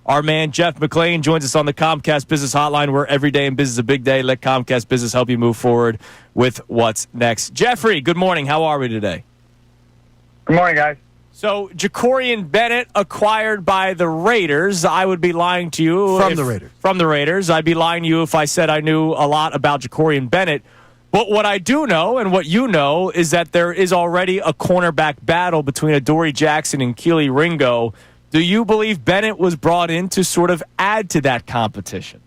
Our man Jeff McLane joins us on the Comcast Business Hotline, where every day in business is a big day. Let Comcast Business help you move forward with what's next. Jeffrey, good morning. How are we today? Good morning, guys. So, Jacorian Bennett acquired by the Raiders. I would be lying to you. From the Raiders. From the Raiders. I'd be lying to you if I said I knew a lot about Jacorian Bennett. But what I do know, and what you know, is that there is already a cornerback battle between Adoree Jackson and Kelee Ringo. Do you believe Bennett was brought in to sort of add to that competition?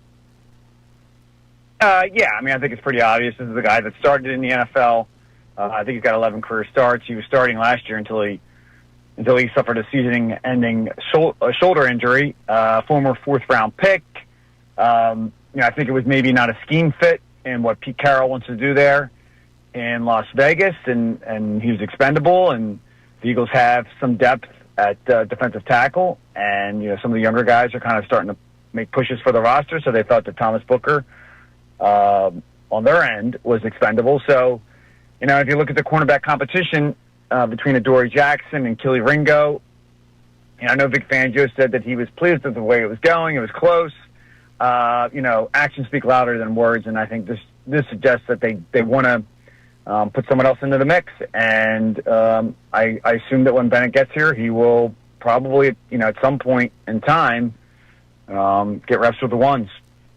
Yeah, I mean, I think it's pretty obvious. This is a guy that started in the NFL. I think he's got 11 career starts. He was starting last year until he suffered a season-ending shoulder injury. Former fourth-round pick. I think it was maybe not a scheme fit in what Pete Carroll wants to do there in Las Vegas, and he was expendable. And the Eagles have some depth at defensive tackle, and some of the younger guys are kind of starting to make pushes for the roster. So they thought that Thomas Booker, on their end, was expendable. So, if you look at the cornerback competition between Adoree Jackson and Kelee Ringo, I know Vic Fangio said that he was pleased with the way it was going. It was close. Actions speak louder than words, and I think this suggests that they want to put someone else into the mix. And I assume that when Bennett gets here, he will probably, at some point in time, get reps with the ones.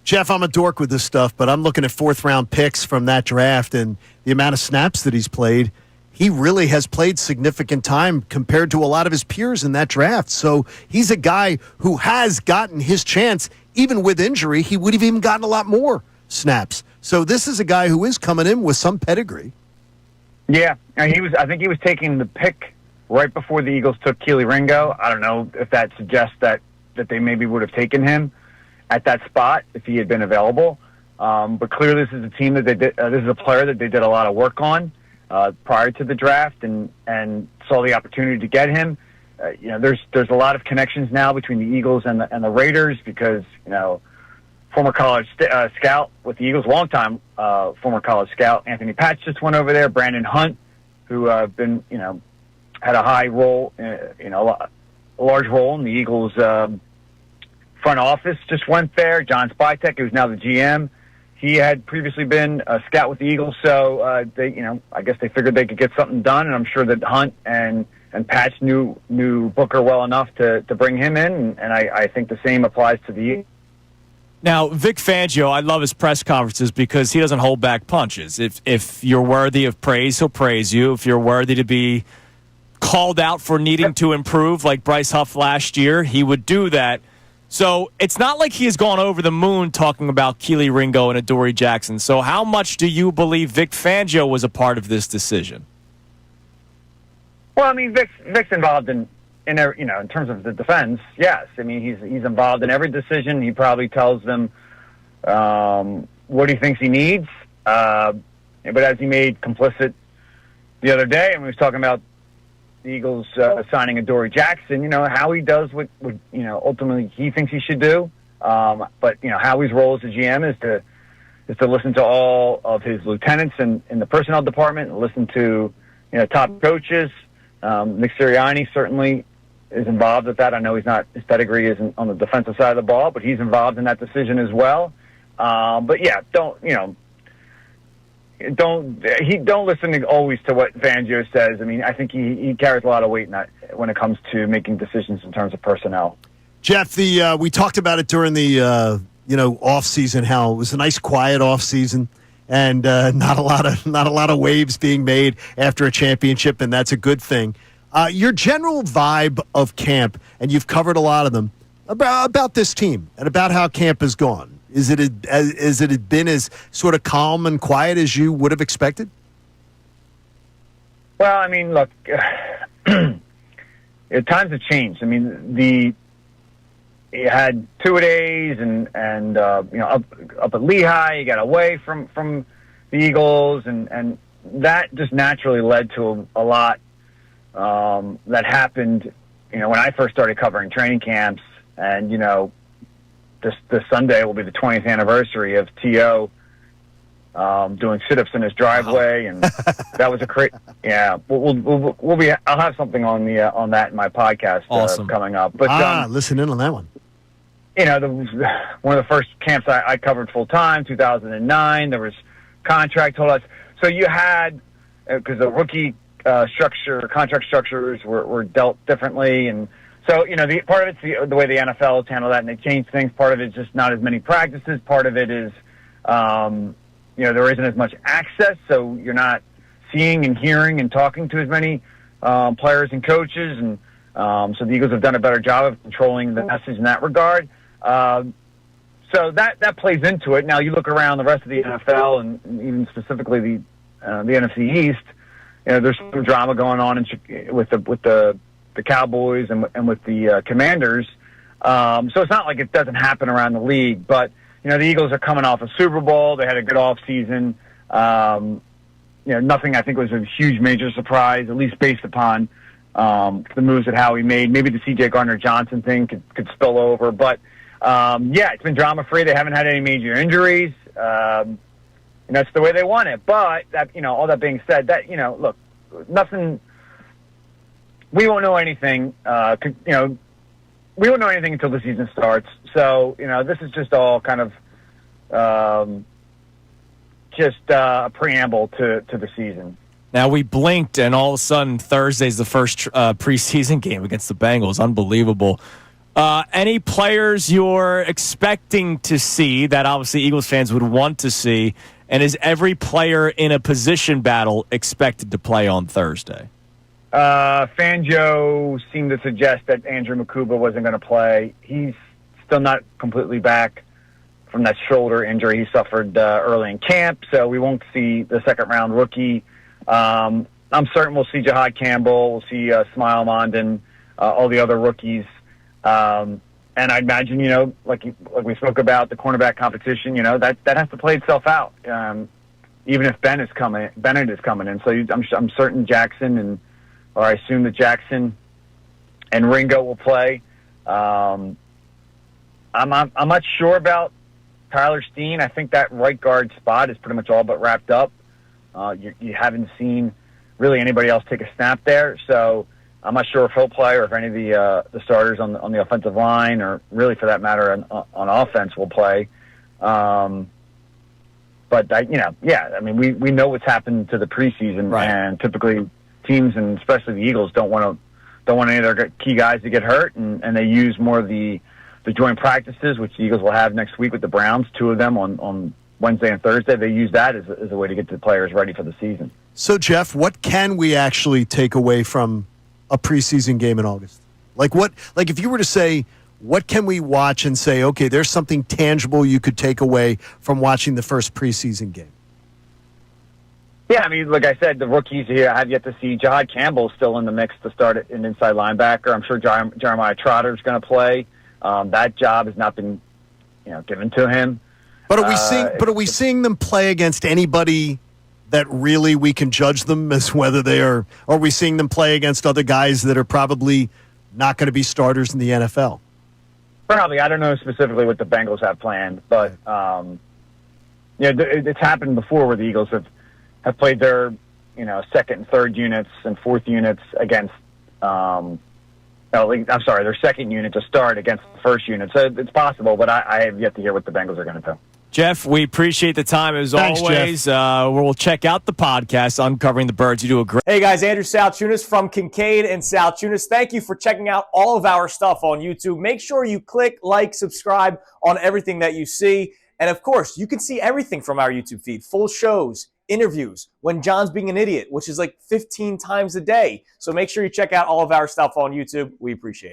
Jeff, I'm a dork with this stuff, but I'm looking at fourth-round picks from that draft and the amount of snaps that he's played. He really has played significant time compared to a lot of his peers in that draft. So he's a guy who has gotten his chance. Even with injury, he would have even gotten a lot more snaps. So this is a guy who is coming in with some pedigree. Yeah, I think he was taking the pick right before the Eagles took Kelee Ringo. I don't know if that suggests that they maybe would have taken him at that spot if he had been available. But clearly, this is a team that they did. This is a player that they did a lot of work on prior to the draft, and saw the opportunity to get him. There's a lot of connections now between the Eagles and the Raiders because former college scout with the Eagles, longtime former college scout Anthony Patch just went over there. Brandon Hunt, who been had a high role, a large role in the Eagles front office, just went there. John Spytek, who's now the GM, he had previously been a scout with the Eagles, so I guess they figured they could get something done, and I'm sure that Hunt and Patch knew Booker well enough to bring him in, and I think the same applies to the Eagles. Now, Vic Fangio, I love his press conferences because he doesn't hold back punches. If you're worthy of praise, he'll praise you. If you're worthy to be called out for needing to improve, like Bryce Huff last year, he would do that. So it's not like he has gone over the moon talking about Kelee Ringo and Adoree Jackson. So how much do you believe Vic Fangio was a part of this decision? Well, I mean, Vic's involved in terms of the defense, yes. I mean, he's involved in every decision. He probably tells them what he thinks he needs. But as he made complicit the other day, and we was talking about the Eagles signing Adoree Jackson, how he does what ultimately he thinks he should do. But how his role as a GM is to listen to all of his lieutenants in the personnel department, and listen to top coaches. Nick Sirianni certainly is involved with that. I know his pedigree isn't on the defensive side of the ball, but he's involved in that decision as well. But yeah, don't listen always to what Fangio says. I mean, I think he carries a lot of weight when it comes to making decisions in terms of personnel. Jeff, we talked about it during the off season, how it was a nice quiet off season. And not a lot of waves being made after a championship, and that's a good thing. Your general vibe of camp, and you've covered a lot of them, about this team and about how camp has gone. Is it been as sort of calm and quiet as you would have expected? Well, I mean, look, times have changed. I mean, you had 2-a-days and up at Lehigh, you got away from the Eagles, and that just naturally led to a lot that happened. When I first started covering training camps, and this Sunday will be the 20th anniversary of T.O. Doing sit-ups in his driveway, and that was a great. Yeah, we'll be. I'll have something on that in my podcast awesome. Coming up. But listen in on that one. one of the first camps I covered full time, 2009. There was contract holdouts. So you had, because the rookie contract structures were dealt differently, and so part of it's the way the NFL has handled that, and they changed things. Part of it's just not as many practices. Part of it is, there isn't as much access, so you're not seeing and hearing and talking to as many players and coaches, and so the Eagles have done a better job of controlling the message in that regard. So that plays into it. Now you look around the rest of the NFL, and even specifically the NFC East. There's some drama going on with the Cowboys and with the Commanders. So it's not like it doesn't happen around the league, but the Eagles are coming off a Super Bowl. They had a good off season. Nothing I think was a huge major surprise, at least based upon the moves that Howie made. Maybe the C.J. Gardner-Johnson thing could spill over, but it's been drama-free. They haven't had any major injuries. And that's the way they want it. But that, all that being said, that look, nothing. We won't know anything. We won't know anything until the season starts. So this is just all kind of a preamble to the season. Now, we blinked, and all of a sudden, Thursday's the first preseason game against the Bengals. Unbelievable. Any players you're expecting to see that obviously Eagles fans would want to see, and is every player in a position battle expected to play on Thursday? Fangio seemed to suggest that Andrew Makuba wasn't going to play. He's still not completely back from that shoulder injury he suffered early in camp, so we won't see the second-round rookie. I'm certain we'll see Jahad Campbell, we'll see Smile Mondon, all the other rookies. And I imagine, like we spoke about the cornerback competition, that has to play itself out. Even if Bennett is coming in. So I'm certain Jackson or I assume that Jackson and Ringo will play. I'm not sure about Tyler Steen. I think that right guard spot is pretty much all but wrapped up. You haven't seen really anybody else take a snap there, so I'm not sure if he'll play or if any of the starters on the offensive line, or really for that matter on offense, will play. But we know what's happened to the preseason, right. And typically teams, and especially the Eagles, don't want any of their key guys to get hurt, and they use more of the joint practices, which the Eagles will have next week with the Browns, 2 of them on Wednesday and Thursday. They use that as a way to get the players ready for the season. So, Jeff, what can we actually take away from a preseason game in August? Like if you were to say, what can we watch and say, okay, there's something tangible you could take away from watching the first preseason game? Yeah, like I said, the rookies here I have yet to see. Jahad Campbell's still in the mix to start an inside linebacker. I'm sure Jeremiah Trotter's going to play. That job has not been, given to him. But are we seeing them play against anybody that really we can judge them as whether they are? Or are we seeing them play against other guys that are probably not going to be starters in the NFL? Probably. I don't know specifically what the Bengals have planned, but it's happened before where the Eagles have played their second and third units and fourth units against their second unit to start against the first unit. So it's possible, but I have yet to hear what the Bengals are going to do. Jeff, we appreciate the time as Thanks, always. We'll check out the podcast, Uncovering the Birds. You do a great. Hey guys, Andrew Salciunas from Kincade and Salciunas. Thank you for checking out all of our stuff on YouTube. Make sure you click, like, subscribe on everything that you see. And of course, you can see everything from our YouTube feed, full shows, interviews, When John's Being an Idiot, which is like 15 times a day. So make sure you check out all of our stuff on YouTube. We appreciate it.